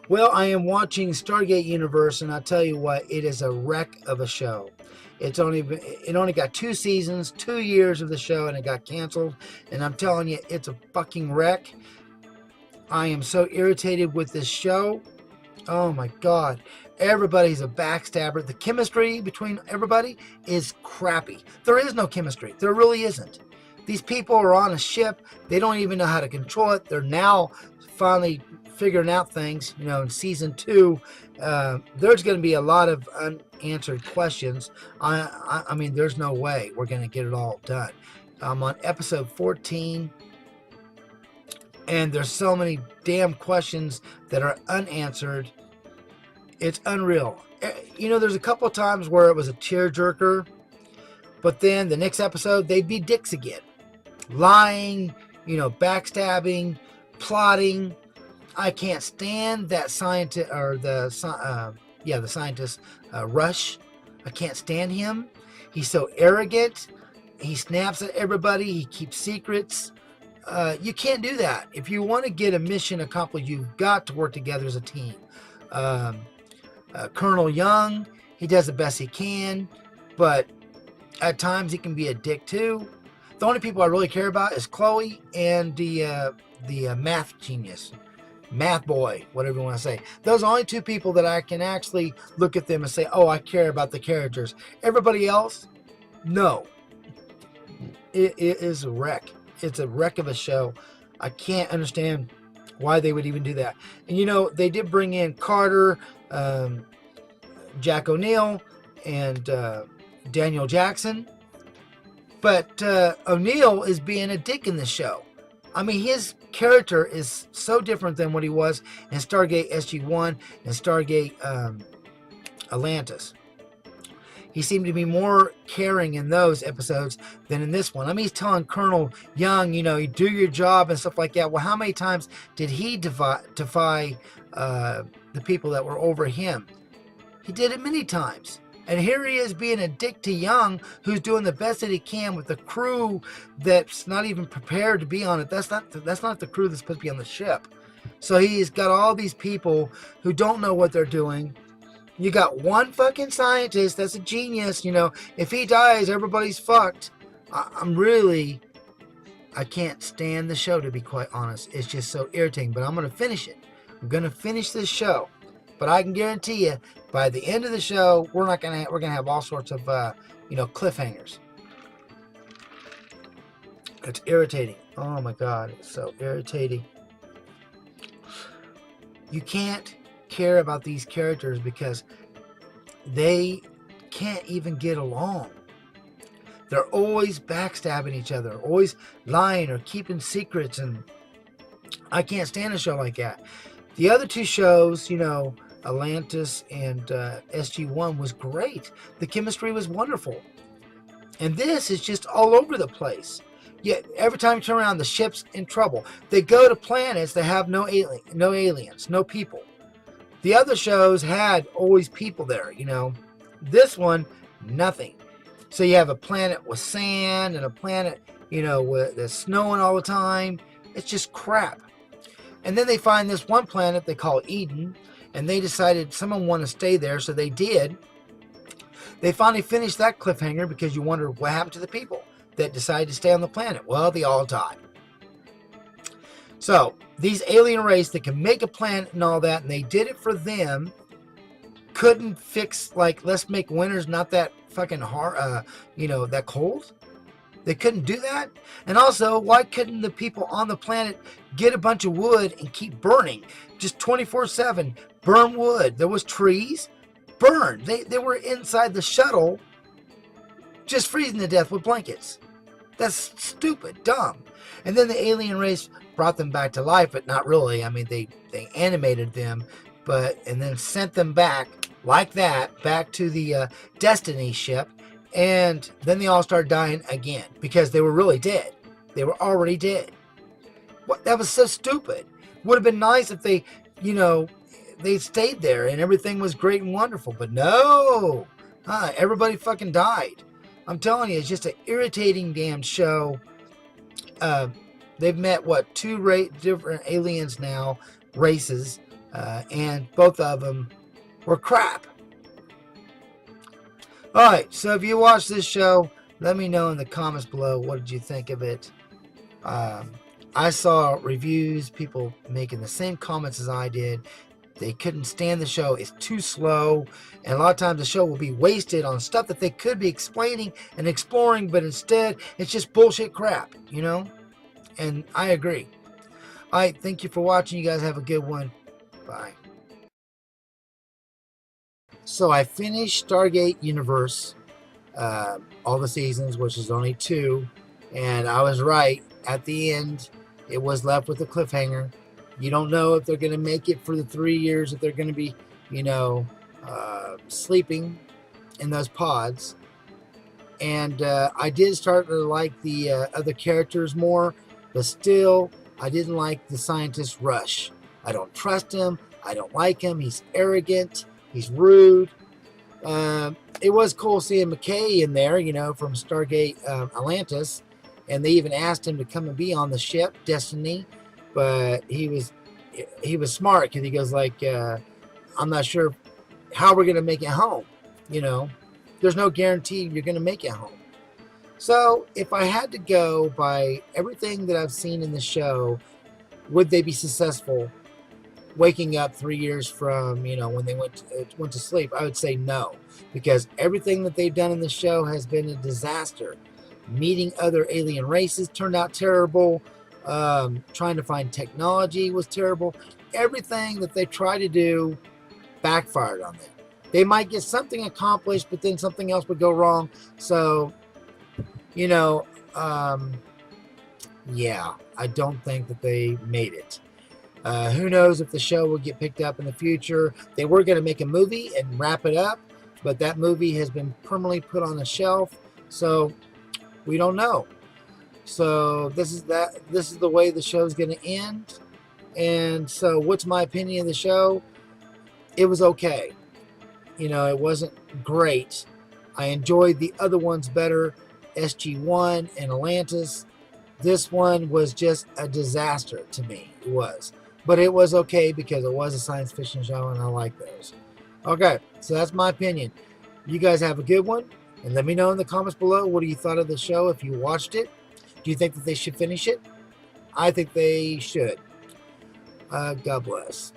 Well, I am watching Stargate Universe, and I'll tell you what, it is a wreck of a show. It only got 2 seasons, 2 years of the show, and it got canceled. And I'm telling you, it's a fucking wreck. I am so irritated with this show. Oh my god. Everybody's a backstabber. The chemistry between everybody is crappy. There is no chemistry. There really isn't. These people are on a ship. They don't even know how to control it. They're now finally figuring out things. In season 2, there's going to be a lot of unanswered questions. I mean, there's no way we're going to get it all done. I'm on episode 14. And there's so many damn questions that are unanswered. It's unreal. There's a couple of times where it was a tearjerker, but then the next episode, they'd be dicks again. Lying, backstabbing, plotting. I can't stand that scientist, or the scientist, Rush. I can't stand him. He's so arrogant. He snaps at everybody. He keeps secrets. You can't do that. If you want to get a mission accomplished, you've got to work together as a team. Colonel Young, he does the best he can, but at times he can be a dick too. The only people I really care about is Chloe and the math genius, math boy, whatever you want to say. Those are the only two people that I can actually look at them and say, oh, I care about the characters. Everybody else, no. It is a wreck. It's a wreck of a show. I can't understand why they would even do that. And they did bring in Carter, Jack O'Neill, and Daniel Jackson. But O'Neill is being a dick in this show. I mean, his character is so different than what he was in Stargate SG-1 and Stargate Atlantis. He seemed to be more caring in those episodes than in this one. I mean, he's telling Colonel Young, you do your job and stuff like that. Well, how many times did he defy the people that were over him? He did it many times. And here he is being a dick to Young, who's doing the best that he can with the crew that's not even prepared to be on it. That's not the crew that's supposed to be on the ship. So he's got all these people who don't know what they're doing. You got one fucking scientist that's a genius. If he dies, everybody's fucked. I can't stand the show, to be quite honest. It's just so irritating, but I'm going to finish it. I'm going to finish this show. But I can guarantee you, by the end of the show, we're going to have all sorts of, cliffhangers. It's irritating. Oh my God, it's so irritating. You can't care about these characters because they can't even get along. They're always backstabbing each other, always lying or keeping secrets, and I can't stand a show like that. The other two shows, Atlantis and SG-1 was great. The chemistry was wonderful. And this is just all over the place. Yet every time you turn around, the ship's in trouble. They go to planets that have no aliens, no people. The other shows had always people there, This one, nothing. So you have a planet with sand and a planet, with that's snowing all the time. It's just crap. And then they find this one planet they call Eden, and they decided someone wanted to stay there, so they did. They finally finished that cliffhanger because you wonder what happened to the people that decided to stay on the planet. Well, they all died. So these alien race that can make a planet and all that, and they did it for them, couldn't fix, let's make winters not that fucking hard, that cold. They couldn't do that. And also, why couldn't the people on the planet get a bunch of wood and keep burning? Just 24/7, burn wood. There was trees, burn. They were inside the shuttle, just freezing to death with blankets. That's stupid, dumb. And then the alien race brought them back to life, but not really. I mean, they animated them, and then sent them back like that, back to the Destiny ship. And then they all started dying again because they were really dead. They were already dead. What? That was so stupid. Would have been nice if they, they stayed there and everything was great and wonderful. But no, everybody fucking died. I'm telling you, it's just an irritating damn show. They've met, two different aliens now, races. and both of them were crap. All right, so if you watch this show, let me know in the comments below, what did you think of it. I saw reviews, people making the same comments as I did. They couldn't stand the show. It's too slow. And a lot of times the show will be wasted on stuff that they could be explaining and exploring, but instead it's just bullshit crap, you know? And I agree. All right, thank you for watching. You guys have a good one. Bye. So I finished Stargate Universe, all the seasons, which is only 2. And I was right. At the end, it was left with a cliffhanger. You don't know if they're going to make it for the 3 years, if they're going to be, sleeping in those pods. And I did start to like the other characters more, but still, I didn't like the scientist Rush. I don't trust him. I don't like him. He's arrogant. He's rude. It was cool seeing McKay in there, from Stargate Atlantis. And they even asked him to come and be on the ship, Destiny. But he was smart, because he goes like, I'm not sure how we're going to make it home. There's no guarantee you're going to make it home. So if I had to go by everything that I've seen in the show, would they be successful waking up 3 years from, when they went to sleep? I would say no, because everything that they've done in the show has been a disaster. Meeting other alien races turned out terrible. Trying to find technology was terrible. Everything that they tried to do backfired on them. They might get something accomplished, but then something else would go wrong. So, yeah, I don't think that they made it. Who knows if the show will get picked up in the future. They were going to make a movie and wrap it up, but that movie has been permanently put on a shelf. So we don't know. So this is the way the show's going to end. And so what's my opinion of the show? It was okay. It wasn't great. I enjoyed the other ones better, SG-1 and Atlantis. This one was just a disaster to me. It was. But it was okay, because it was a science fiction show and I like those. Okay, so that's my opinion. You guys have a good one. And let me know in the comments below, what do you thought of the show if you watched it? Do you think that they should finish it? I think they should. God bless.